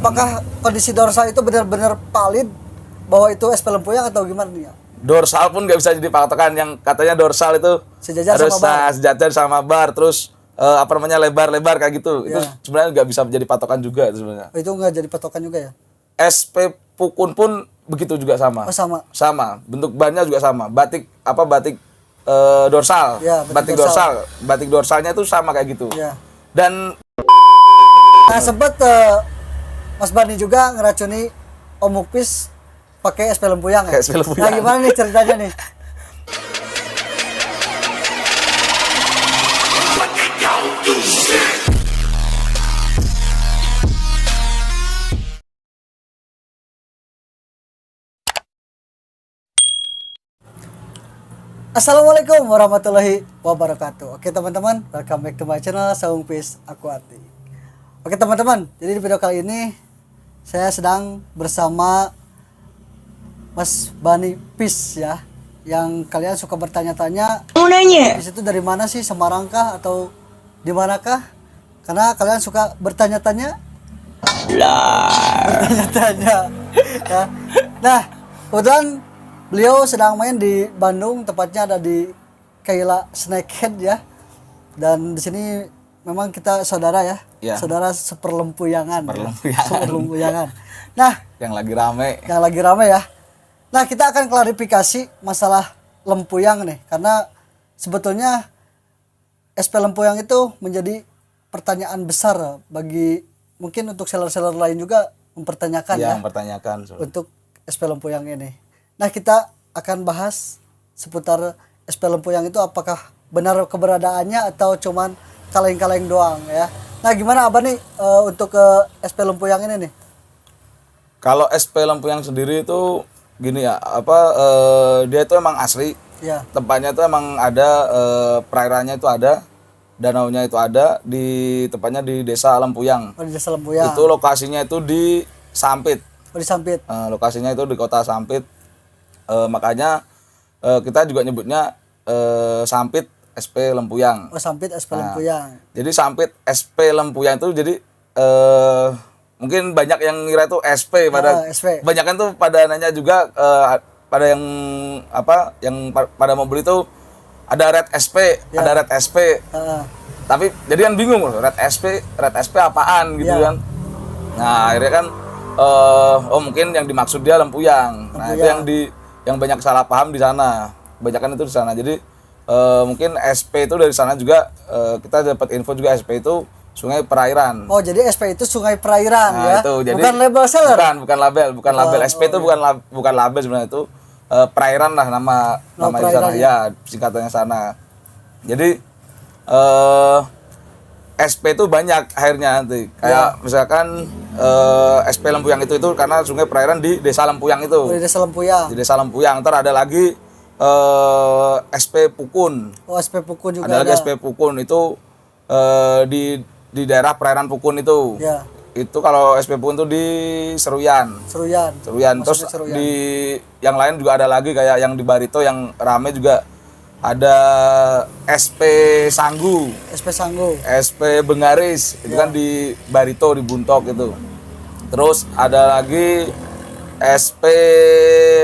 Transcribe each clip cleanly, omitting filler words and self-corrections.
apakah kondisi dorsal itu benar-benar valid bahwa itu SP Lempuyang atau gimana nih? Dorsal pun nggak bisa jadi patokan, yang katanya dorsal itu Sejajar harus sama bar. sejajar sama bar, terus lebar-lebar kayak gitu. Itu sebenarnya nggak bisa menjadi patokan juga itu sebenarnya. Itu nggak jadi patokan juga ya? SP Pukun pun begitu juga sama. Oh, sama. Sama, bentuk bannya juga sama. Batik dorsal. Ya, batik dorsal. Batik dorsalnya itu sama kayak gitu. Ya. Dan Nah, sempat Mas Bani juga ngeracuni Om Mukpis pakai SP Lempuyang ya? Kayak SP Lempuyang. Nah, gimana nih ceritanya nih? Assalamualaikum warahmatullahi wabarakatuh. Oke teman-teman, welcome back to my channel Saung Pis Aquatic. Oke teman-teman, jadi di video kali ini saya sedang bersama Mas Bani Pis ya, yang kalian suka bertanya-tanya. Mau nanya? Pis itu dari mana sih, Semarang kah atau di manakah? Karena kalian suka bertanya-tanya. Bertanya-tanya. Ya. Nah, kebetulan beliau sedang main di Bandung, tepatnya ada di Kaila Snakehead ya. Dan di sini memang kita saudara ya, saudara seperlempuyangan. Seperlempuyangan. Nah, yang lagi rame. Yang lagi rame ya. Nah, kita akan klarifikasi masalah lempuyang nih, karena sebetulnya SP Lempuyang itu menjadi pertanyaan besar bagi mungkin untuk seller-seller lain juga mempertanyakan ya. Mempertanyakan untuk SP Lempuyang ini. Nah, kita akan bahas seputar SP Lempuyang itu apakah benar keberadaannya atau cuman kaleng-kaleng doang ya. Nah, gimana Abah nih untuk SP Lempuyang ini nih? Kalau SP Lempuyang sendiri itu gini ya, dia itu emang asli. Ya. Tempatnya itu emang ada, perairannya itu ada, danaunya itu ada, di tempatnya di Desa Lempuyang. Oh, di Desa Lempuyang. Itu lokasinya itu di Sampit. Oh, di Sampit. Lokasinya itu di kota Sampit. Makanya kita juga nyebutnya Sampit SP Lempuyang. Oh, Sampit SP Lempuyang. Jadi Sampit SP Lempuyang itu jadi mungkin banyak yang ngira itu SP pada SP. Banyak kan tuh pada nanya juga pada yang pada mobil itu ada Red SP, ada Red SP. Tapi jadi kan bingung loh, Red SP apaan gitu kan. Nah, akhirnya kan mungkin yang dimaksud dia Lempuyang. Nah, itu yang banyak salah paham di sana. Kebanyakan itu di sana. Jadi mungkin SP itu dari sana juga kita dapat info juga SP itu sungai perairan. Oh, jadi SP itu sungai perairan ya. Itu, jadi, bukan label seller. Bukan label. SP itu bukan label sebenarnya, itu perairan lah nama di sana ya, singkatannya sana. Jadi SP itu banyak akhirnya nanti. Kayak misalkan SP Lempuyang itu karena sungai perairan di Desa Lempuyang itu. Di Desa Lempuyang. Di Desa Lempuyang. Ntar ada lagi SP Pukun. Oh, SP Pukun juga ada. Lagi SP Pukun itu di daerah perairan Pukun itu. Ya. Itu kalau SP Pukun itu di Seruyan. Terus Seruyan. di yang lain juga ada lagi kayak yang di Barito yang rame juga. Ada SP Sanggu, SP Bengaris, itu kan di Barito, di Buntok itu. Terus ada lagi SP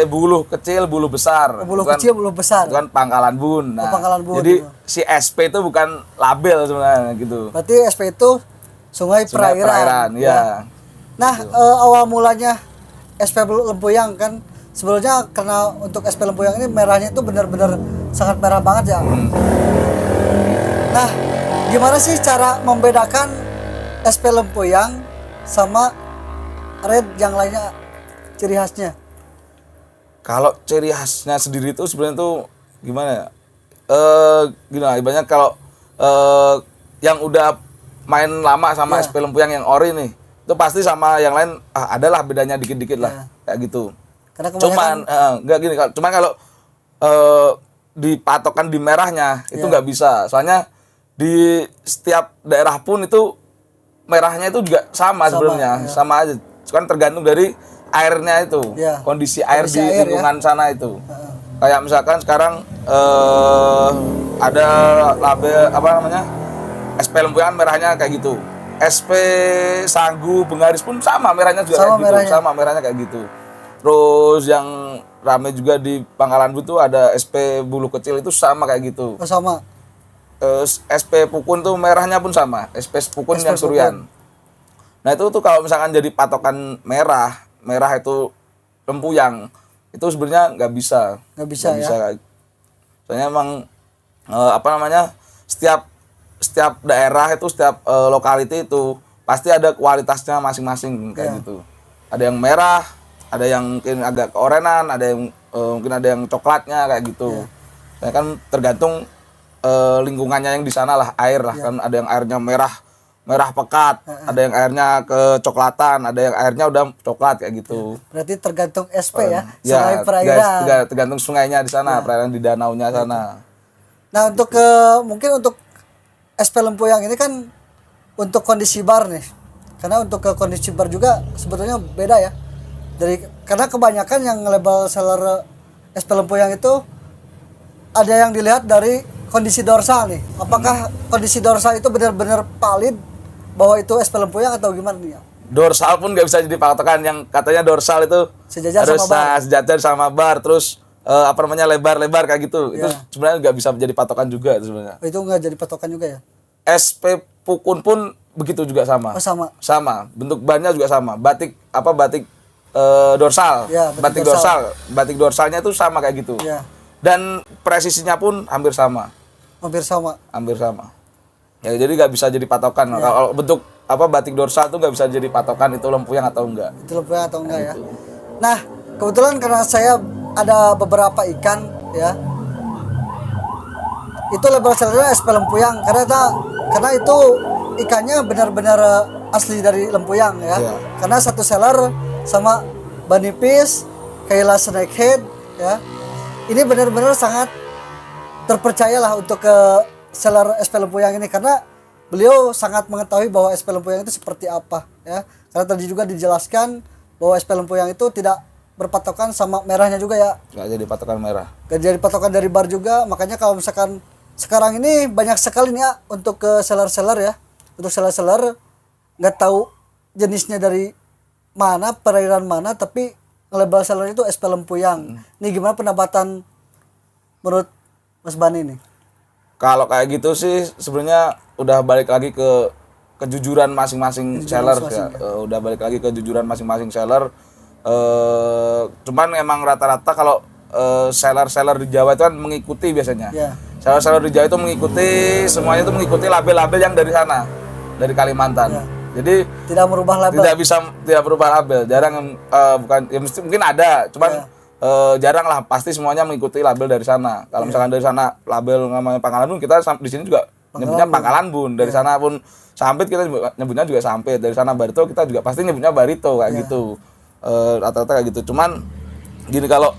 Buluh Kecil, Buluh Besar. Kecil, Buluh Besar. Itu kan Pangkalan Bun. Nah, Pangkalan Bun. jadi si SP itu bukan label sebenarnya gitu. Berarti SP itu sungai perairan. Ya. Nah, awal mulanya SP Lempuyang kan sebelumnya karena untuk SP Lempuyang ini merahnya itu benar-benar sangat merah banget ya. Nah, gimana sih cara membedakan SP Lempuyang sama red yang lainnya, ciri khasnya? Kalau ciri khasnya sendiri itu sebenarnya tuh gimana ya? Gimana? Ibaratnya kalau yang udah main lama sama SP Lempuyang yang ori nih, itu pasti sama yang lain adalah bedanya dikit-dikit lah, kayak gitu. Cuman nggak gini, cuman kalau dipatokan di merahnya itu nggak bisa, soalnya di setiap daerah pun itu merahnya itu juga sama sebenarnya, sama aja, kan tergantung dari airnya itu, kondisi air di lingkungan sana itu. Kayak misalkan sekarang ada label SP Lempuyang merahnya kayak gitu, SP Sagu Bengaris pun sama merahnya juga Sama kayak gitu. merahnya. Sama merahnya kayak gitu. Terus yang rame juga di Pangkalan Bun tuh ada SP Bulu Kecil itu sama kayak gitu. Oh, sama. SP Pukun tuh merahnya pun sama, SP Pukun SP yang Pukun. Surian. Nah itu tuh kalau misalkan jadi patokan merah itu lempuyang, itu sebenarnya nggak bisa. Nggak bisa ya. Soalnya emang apa namanya, setiap daerah itu, setiap lokality itu pasti ada kualitasnya masing-masing kayak gitu. Ada yang merah, ada yang mungkin agak keorenan, ada yang mungkin ada yang coklatnya kayak gitu. Saya kan tergantung lingkungannya yang di sana lah, air lah kan, ada yang airnya merah pekat, ada yang airnya kecoklatan, ada yang airnya udah coklat kayak gitu. Berarti tergantung SP ya, Ya, sungai perairan. tergantung sungainya di sana, perairan di danaunya sana. Nah, untuk mungkin untuk SP Lempuyang ini kan untuk kondisi bar nih. Karena untuk ke kondisi bar juga sebetulnya beda ya. Karena kebanyakan yang label seller SP Lempuyang itu ada yang dilihat dari kondisi dorsal nih. Apakah kondisi dorsal itu benar-benar valid bahwa itu SP Lempuyang atau gimana nih? Dorsal pun nggak bisa jadi patokan, yang katanya dorsal itu Sejajar harus sama bar. sejajar sama bar, terus apa namanya, lebar-lebar kayak gitu. Itu Ya. sebenarnya nggak bisa jadi patokan juga itu sebenarnya. Itu nggak jadi patokan juga ya? SP Pukun pun begitu juga sama. Oh, sama. Sama, bentuk bannya juga sama. Batik dorsal. Ya, batik dorsal. Batik dorsalnya itu sama kayak gitu. Ya, Dan presisinya pun hampir sama. hampir sama. Hampir sama. Ya jadi nggak bisa jadi patokan. Ya. Kalau bentuk batik dorsal itu nggak bisa jadi patokan itu lempuyang atau enggak. Itu Lempuyang atau enggak ya? Nah, kebetulan karena saya ada beberapa ikan ya. Itu label sellernya SP Lempuyang karena itu ikannya benar-benar asli dari Lempuyang ya. Iya. Karena satu seller sama Banipis, Kayla Snakehead ya. Ini benar-benar sangat terpercayalah untuk ke seller SP Lempuyang ini karena beliau sangat mengetahui bahwa SP Lempuyang itu seperti apa ya. Karena tadi juga dijelaskan bahwa SP Lempuyang itu tidak berpatokan sama merahnya juga ya. Nggak jadi patokan merah. Gak jadi patokan dari bar juga, makanya kalau misalkan sekarang ini banyak sekali nih ya untuk ke seller-seller ya, untuk seller-seller nggak tahu jenisnya dari mana, perairan mana, tapi label seller itu SP Lempuyang. Nih gimana pendapatan menurut Mas Bani nih? Kalau kayak gitu sih sebenarnya udah balik lagi ke kejujuran masing-masing seller ya. Udah balik lagi ke kejujuran masing-masing seller. Cuman emang rata-rata kalau seller-seller di Jawa itu kan mengikuti biasanya. Ya. Seller-seller di Jawa itu mengikuti, semuanya itu mengikuti label-label yang dari sana, dari Kalimantan. Ya. Jadi Tidak merubah label. tidak berubah label. Jarang bukan ya, mungkin ada, cuman jarang lah, pasti semuanya mengikuti label dari sana. Kalau misalkan dari sana label namanya Pangkalan Bun, kita di sini juga nyebutnya Pangkalan Bun. Dari sana pun Sampit kita nyebutnya juga Sampit. Dari sana Barito kita juga pasti nyebutnya Barito kayak gitu. Rata-rata kayak gitu. Cuman gini, kalau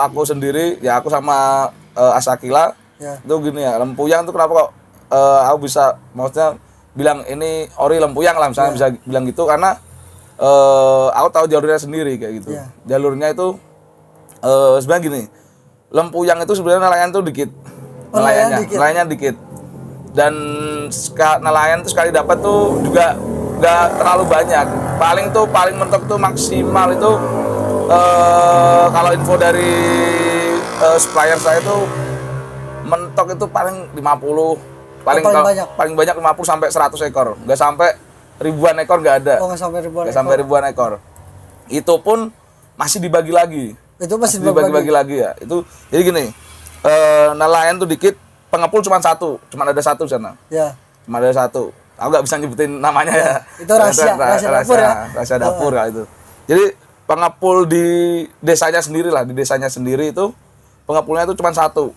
aku sendiri ya, aku sama Asakila itu gini ya, Lempuyang tuh kenapa kok aku bisa maksudnya bilang ini ori Lempuyang lah misalnya, bisa bilang gitu karena aku tahu jalurnya sendiri kayak gitu. Jalurnya itu sebenarnya gini, Lempuyang itu sebenarnya nelayan tuh dikit. Nelayannya dikit. Dan nelayan tuh sekali dapat tuh juga nggak terlalu banyak. Paling mentok tuh maksimal itu kalau info dari supplier saya tuh mentok itu paling 50, paling banyak 50 sampai 100 ekor. Nggak sampai ribuan ekor, nggak ada. Oh, nggak sampai ribuan Nggak sampai ribuan ekor. Itu pun masih dibagi lagi. Itu masih dibagi lagi ya. Itu jadi gini, nelayan tuh dikit, pengepul cuma ada satu sana. Ya. Cuma ada satu. Aku nggak bisa nyebutin namanya ya. Itu rahasia dapur ya. Rahasia dapur lah itu. Jadi pengepul di desanya sendiri itu pengepulnya itu cuma satu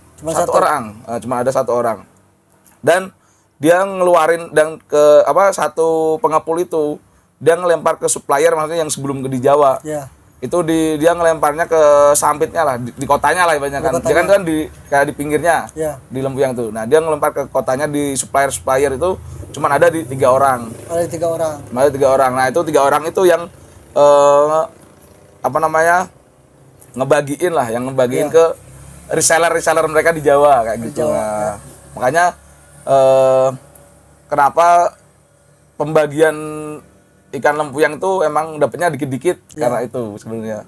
orang. Cuma ada satu orang. Dan dia ngeluarin satu pengepul itu dia ngelempar ke supplier, maksudnya yang sebelum di Jawa. Ya. Itu dia ngelemparnya ke Sampitnya lah, di kotanya lah ibaratnya kan. Dia kan kayak di pinggirnya. Ya. Di Lempuyang tuh. Nah, dia ngelempar ke kotanya di supplier itu cuman ada di 3 orang. Ada 3 orang. Ada 3 orang. Nah, itu 3 orang itu yang ngebagiin ke reseller mereka di Jawa kayak gitu. Nah, makanya kenapa pembagian ikan lempuyang itu emang dapatnya dikit-dikit karena itu sebenarnya.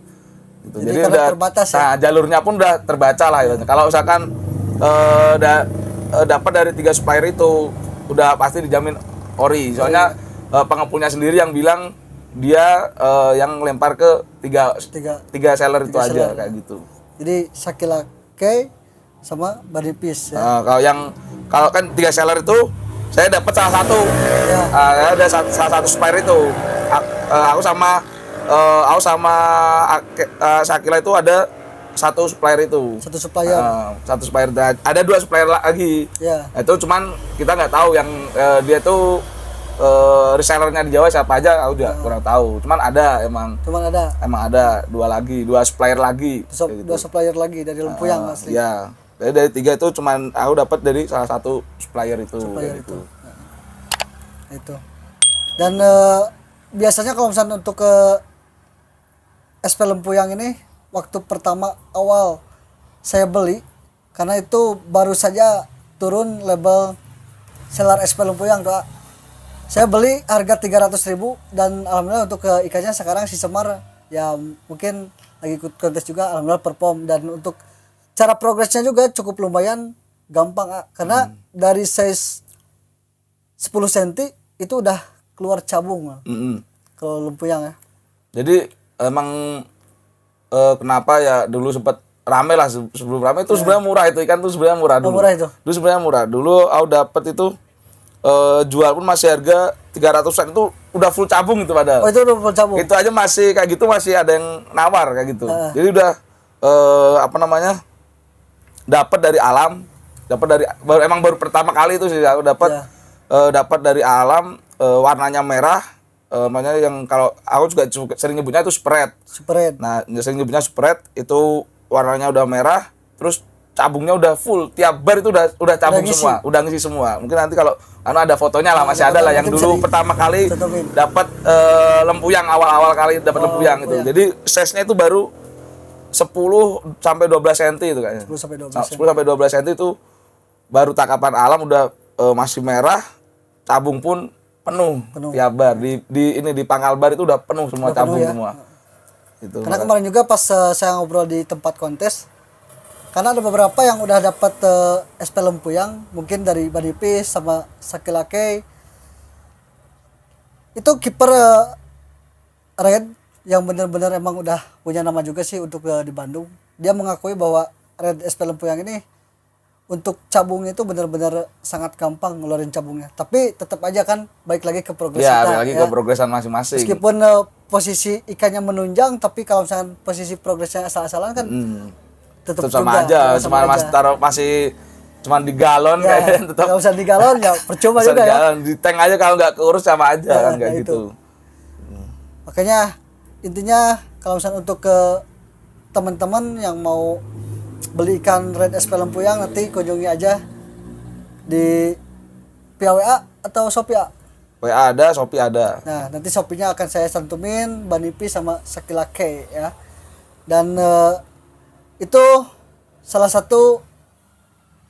Gitu. Jadi karena udah terbatas ya? Nah, jalurnya pun udah terbaca lah ya. Kalau misalkan dapat dari 3 supplier itu udah pasti dijamin ori. Soalnya pengepulnya sendiri yang bilang dia yang lempar ke tiga seller itu aja kayak gitu. Jadi Sakilake sama Banipis ya. Kalau kan 3 seller itu saya dapat salah satu. Ya. Ada salah satu supplier itu. Aku sama Sakila itu ada satu supplier itu. Satu supplier. Satu supplier. Ada 2 supplier lagi. Ya. Itu cuman kita nggak tahu yang dia tuh resellernya di Jawa siapa aja, aku juga kurang tahu. Cuman ada emang ada 2 supplier lagi. Dua supplier lagi dari Lempuyang asli. Iya. Jadi dari 3 itu cuman aku dapat dari salah satu supplier itu. Itu. Itu. Dan biasanya kalau misalnya untuk ke SP Lempuyang ini waktu pertama awal saya beli karena itu baru saja turun label seller SP Lempuyang doa. Saya beli harga 300.000 dan alhamdulillah untuk ke ikannya sekarang si Semar ya mungkin lagi ikut kontes juga, alhamdulillah perform. Dan untuk cara progresnya juga cukup lumayan gampang karena dari size 10 cm itu udah keluar cabung kalau Lempuyang ya. Jadi emang kenapa ya dulu sempat rame lah, sebelum rame itu sebenarnya murah, itu ikan tuh sebenarnya murah dulu. Murah itu. Dulu sebenarnya murah. Dulu aku dapat itu jual pun masih harga 300-an, itu udah full cabung itu padahal. Oh, itu udah full cabung. Itu aja masih kayak gitu, masih ada yang nawar kayak gitu. Jadi udah dapat dari alam, baru pertama kali itu sih aku dapat dari alam, warnanya merah, makanya yang kalau aku juga sering nyebutnya itu spread. Nah, sering nyebutnya spread itu warnanya udah merah, terus cabungnya udah full, tiap bar itu udah cabung semua, udah ngisi semua. Mungkin nanti kalau ada fotonya lah, masih ada lah yang dulu pertama kali dapat lempuyang, awal-awal kali dapat lempuyang itu. Jadi size-nya itu baru 10 sampai 12 cm itu kayaknya. 10 sampai 12 cm itu baru tangkapan alam, udah masih merah, cabung pun penuh. Tiap bar di pangkal bar itu udah penuh semua, cabung ya? Semua. Itu. Karena kemarin juga pas saya ngobrol di tempat kontes, karena ada beberapa yang udah dapat SP Lempuyang, mungkin dari Banipis sama Sakilake. Itu kiper Red yang benar-benar emang udah punya nama juga sih untuk di Bandung. Dia mengakui bahwa Red SP Lempuyang ini untuk cabungnya itu benar-benar sangat gampang ngeluarin cabungnya. Tapi tetap aja kan baik lagi ke progres kita. Balik lagi ke progresan masing-masing. Meskipun posisi ikannya menunjang, tapi kalau misalkan posisi progresnya asal-asalan kan tetap sama aja. Masih cuma di galon ya, kayaknya tetap. Kalau usah di galon ya percuma juga ya. Di tank aja kalau nggak keurus sama aja kan kayak gitu. Makanya intinya kalau misalnya untuk ke teman-teman yang mau beli ikan Red SP Lempuyang, nanti kunjungi aja di via WA atau Shopee ya? WA ada, Shopee ada. Nah, nanti Shopee-nya akan saya santumin Banipis sama Sakilake ya. Dan itu salah satu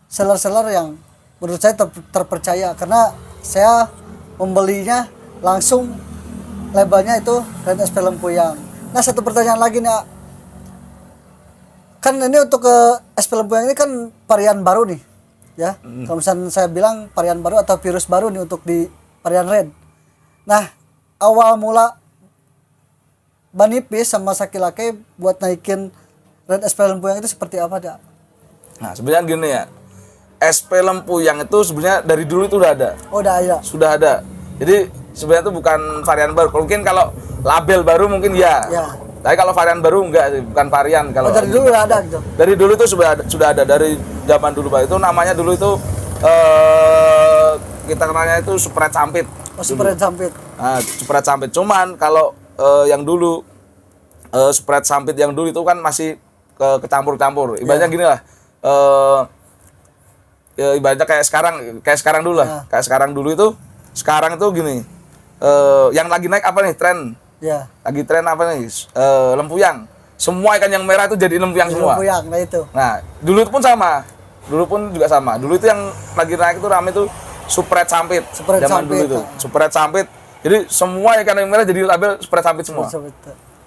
seller-seller yang menurut saya terpercaya karena saya membelinya langsung labelnya itu Red SP Lempuyang. Nah, satu pertanyaan lagi nih. Kan ini untuk SP Lempuyang ini kan varian baru nih, ya. Kalau misalnya saya bilang varian baru atau virus baru nih untuk di varian Red. Nah, awal mula Banipis sama Sakilake buat naikin Red SP Lempuyang itu seperti apa, Dak? Nah, sebenarnya gini ya. SP Lempuyang itu sebenarnya dari dulu itu udah ada. Oh, udah ada. Sudah ada. Jadi sebenarnya itu bukan varian baru. Mungkin kalau label baru mungkin ya. Tapi kalau varian baru enggak sih, bukan varian kalau. Dari dulu udah ada gitu. Dari dulu itu sudah ada dari zaman dulu Pak. Itu namanya dulu itu kita kenalnya itu spread sampit. Oh, spread sampit. Nah, spread sampit. Cuman kalau yang dulu spread sampit yang dulu itu kan masih kecampur-campur. Ibaratnya gini lah. Ibaratnya kayak sekarang dulu lah. Kayak sekarang itu gini. Yang lagi naik apa nih tren? Ya. Lagi tren apa nih? Lempuyang. Semua ikan yang merah itu jadi lempuyang semua. Lempuyang, nah itu. Nah, dulu itu pun sama. Dulu pun juga sama. Dulu itu yang lagi naik itu rame itu Spread Sampit. Spread Zaman Sampit, dulu itu. Spread Sampit. Jadi semua ikan yang merah jadi label Spread Sampit semua.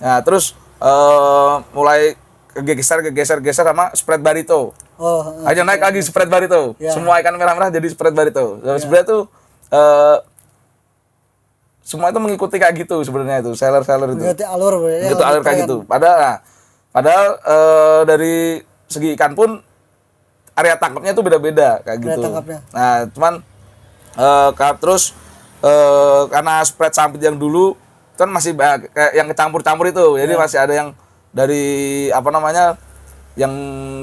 Nah, terus mulai geser sama Spread Barito. Aja naik lagi Spread Barito. Ya. Semua ikan merah-merah jadi Spread Barito. Sebenarnya tuh semua itu mengikuti kayak gitu sebenarnya itu seller itu. Mengikuti alur ya. Mengikuti alur kayak gitu. Padahal dari segi ikan pun area tangkapnya itu beda-beda kayak gitu. Nah, cuman terus karena Spread Sampit yang dulu kan masih banyak kayak yang kecampur-campur itu. Jadi masih ada yang dari apa namanya? Yang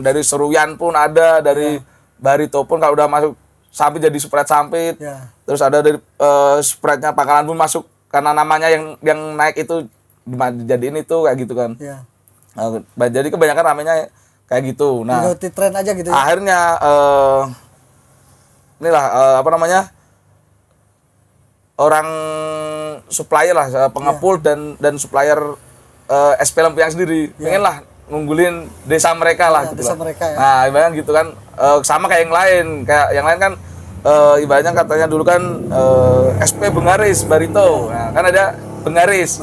dari Seruyan pun ada, dari Barito pun kalau udah masuk Sampit jadi Spread Sampit. Terus ada dari spreadnya Pangkalan pun masuk karena namanya yang naik itu dijadiin itu kayak gitu kan. Jadi kebanyakan ramenya kayak gitu. Nah, ikuti tren aja gitu. Akhirnya inilah apa namanya? Orang supplier lah, pengepul dan supplier SP Lempuyang sendiri. Pengen lah ngunggulin desa mereka lah gitu desa lah. Mereka, ya. Nah, ibaratnya gitu kan sama kayak yang lain. Kayak yang lain kan ibaratnya katanya dulu kan SP Bengaris Barito. Nah, kan ada Bengaris,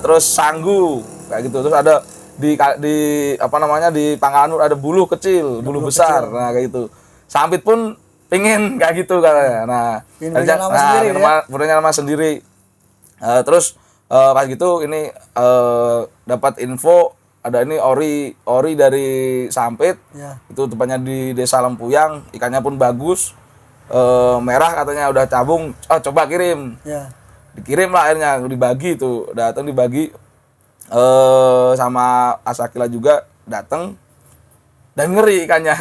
terus Sanggu kayak gitu. Terus ada di apa namanya di Pangkalan ada buluh kecil, buluh besar. Nah, kayak gitu. Sampit pun pengen kayak gitu katanya. Nah, punya nama sendiri. Terus pas gitu ini dapat info ada ini ori dari Sampit. Itu tepatnya di Desa Lempuyang, ikannya pun bagus. Merah katanya udah cabung, coba kirim. Dikirim lah akhirnya, dibagi tuh, datang dibagi sama Asakila juga datang dan ngeri ikannya.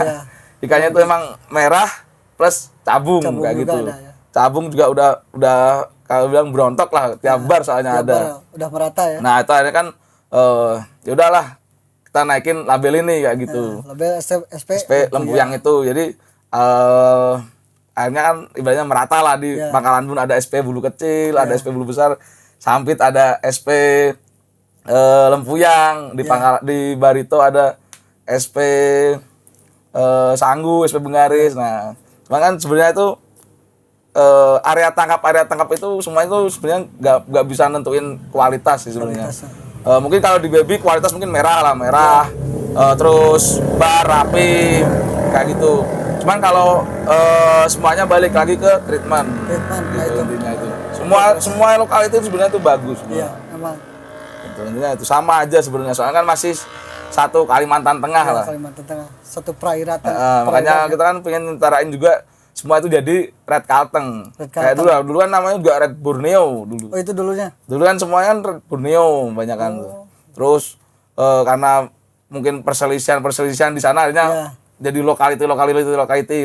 Ikannya itu emang merah plus cabung kayak gitu. Cabung juga udah kalau bilang berontok lah, tiap bar soalnya ada. Udah merata ya. Nah, itu akhirnya kan ya udahlah kita naikin label ini kayak gitu. Label SP Lempuyang itu. Jadi akhirnya kan ibaratnya merata lah di Pangkalan pun ada SP bulu kecil, ada SP bulu besar. Sampit ada SP Lempuyang, di Barito ada SP Sanggu, SP Bengaris. Nah, cuma kan sebenarnya itu area tangkap itu semua itu sebenarnya nggak bisa nentuin kualitas sih sebenarnya. Mungkin kalau di baby kualitas mungkin merah, terus bar rapi kayak gitu. Cuman kalau semuanya balik lagi ke treatment gitu, intinya itu. Semua lokal itu sebenarnya itu bagus. Iya, memang. Intinya itu sama aja sebenarnya. Soalnya kan masih satu Kalimantan Tengah lah. Kalimantan Tengah, satu perairan. Makanya kita kan pengen nyentarain juga semua itu jadi Red Kalteng. Kayak dulu kan namanya juga Red Borneo dulu. Oh, itu dulunya. Dulu kan semuanya kan Red Borneo banyak kan. Terus karena mungkin perselisihan di sana akhirnya jadi lokality.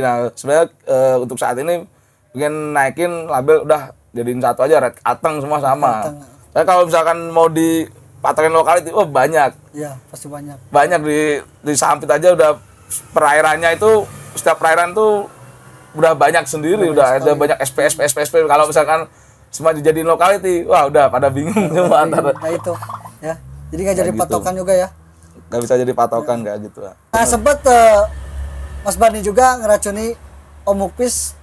Nah, sebenarnya untuk saat ini pengen naikin label udah jadiin satu aja Red Kalteng semua sama. Tapi kalau misalkan mau dipatokin lokality, banyak. Iya, pasti banyak. Banyak di Sampit aja udah perairannya itu setiap perairan tuh udah banyak sendiri, udah ada banyak SP. Kalau misalkan semua dijadiin lokality, wah udah pada bingung semua antara. Nah itu, ya. Jadi nggak jadi patokan juga ya? Nggak bisa jadi patokan kayak gitu. Nah sempet Mas Barni juga ngeracuni Om Mukpis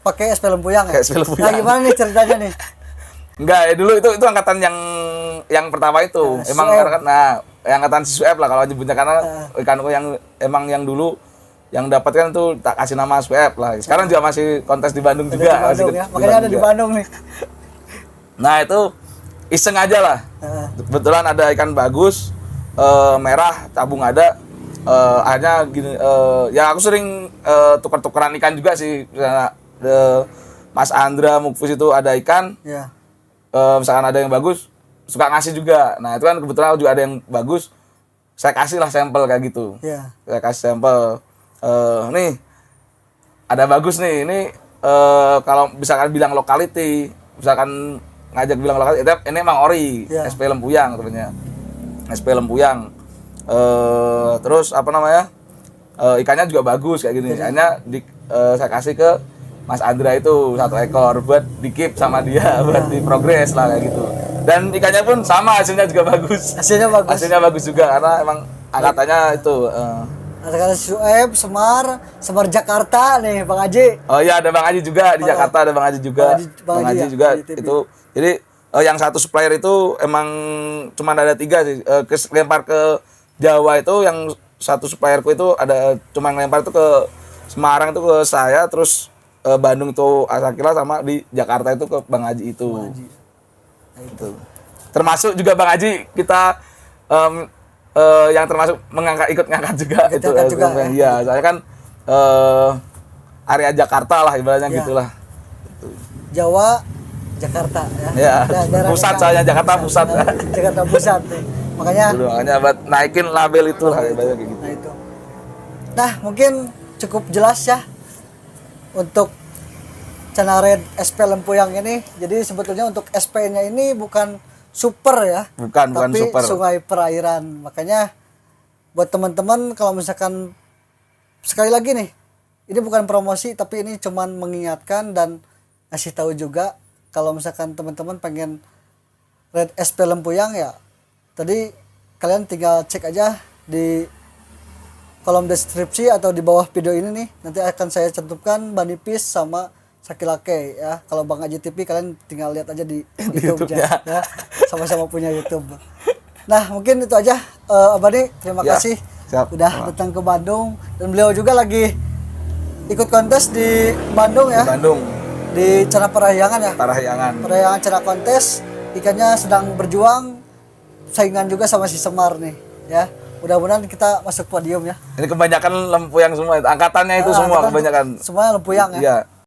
pakai SP Lempuyang ya? Nah gimana nih ceritanya nih? Enggak, dulu itu angkatan yang pertama itu. Emang kan, angkatan si Sueb lah kalau nyebutnya, karena ikanku yang emang yang dulu yang dapatkan tuh tak kasih nama SWF lah. Sekarang juga masih kontes di Bandung juga. Makanya ada di Bandung nih. Nah itu iseng aja lah. Kebetulan ada ikan bagus, merah, cabung ada. Akhirnya gini, ya aku sering tukar-tukaran ikan juga sih. Misalnya Mas Andra Mukfus itu ada ikan, misalkan ada yang bagus, suka ngasih juga. Nah itu kan kebetulan juga ada yang bagus, saya kasih lah sampel kayak gitu. Saya kasih sampel. Nih ada bagus nih, ini kalau misalkan bilang lokality, misalkan ngajak bilang lokality, ini emang ori, SP Lempuyang sebenarnya, SP Lempuyang. Terus apa namanya, ikannya juga bagus kayak gini. Akhirnya saya kasih ke Mas Andra itu 1 ekor buat di keep sama dia, buat di progres lah kayak gitu. Dan ikannya pun sama, hasilnya juga bagus. Hasilnya bagus juga karena emang angkatannya itu Ada Sueb, Semar Jakarta nih Bang Haji. Oh iya, ada Bang Haji juga di Jakarta, ada Bang Haji juga. Bang Bang Haji Haji ya, juga di TV. itu. Jadi yang satu supplier itu emang cuma ada 3 sih. Lempar ke Jawa itu yang satu supplierku itu ada cuma lempar itu ke Semarang itu ke saya, terus Bandung itu Asakila, sama di Jakarta itu ke Bang Haji itu. Bang Haji. Nah, itu. Termasuk juga Bang Haji kita yang termasuk ikut ngangkat juga itu. ngangkat juga, ya. Iya, soalnya kan area Jakarta lah ibaratnya Ya. gitulah. Jawa, Jakarta ya. Ya, Daerah pusat dekat. soalnya Jakarta pusat. Jakarta pusat nih. Makanya Makanya buat naikin label itu lah ibaratnya kayak gitu. nah itu. Nah, mungkin cukup jelas ya untuk channel Red SP Lempuyang ini. Jadi sebetulnya untuk SP-nya ini bukan super ya. Bukan tapi super. sungai perairan. Makanya buat teman-teman kalau misalkan sekali lagi nih, ini bukan promosi tapi ini cuman mengingatkan dan ngasih tahu juga kalau misalkan teman-teman pengen Red SP Lempuyang ya. Tadi kalian tinggal cek aja di kolom deskripsi atau di bawah video ini nih, nanti akan saya cantumkan Banipis sama Sakilake ya. Kalau Bang Haji TV kalian tinggal lihat aja di YouTube YouTube-nya. ya. Sama-sama punya YouTube. Nah, mungkin itu aja Abadi, terima Ya, kasih siap. udah datang ke Bandung, dan beliau juga lagi ikut kontes di Bandung ya. Di Bandung, Di Cana Parahyangan ya. Parahyangan. Parahyangan Cana kontes, ikannya sedang berjuang saingan juga sama si Semar nih ya. Mudah-mudahan kita masuk podium ya. Ini kebanyakan Lempuyang semua, angkatannya itu semua Angkatan kebanyakan. semuanya Lempuyang ya. Iya.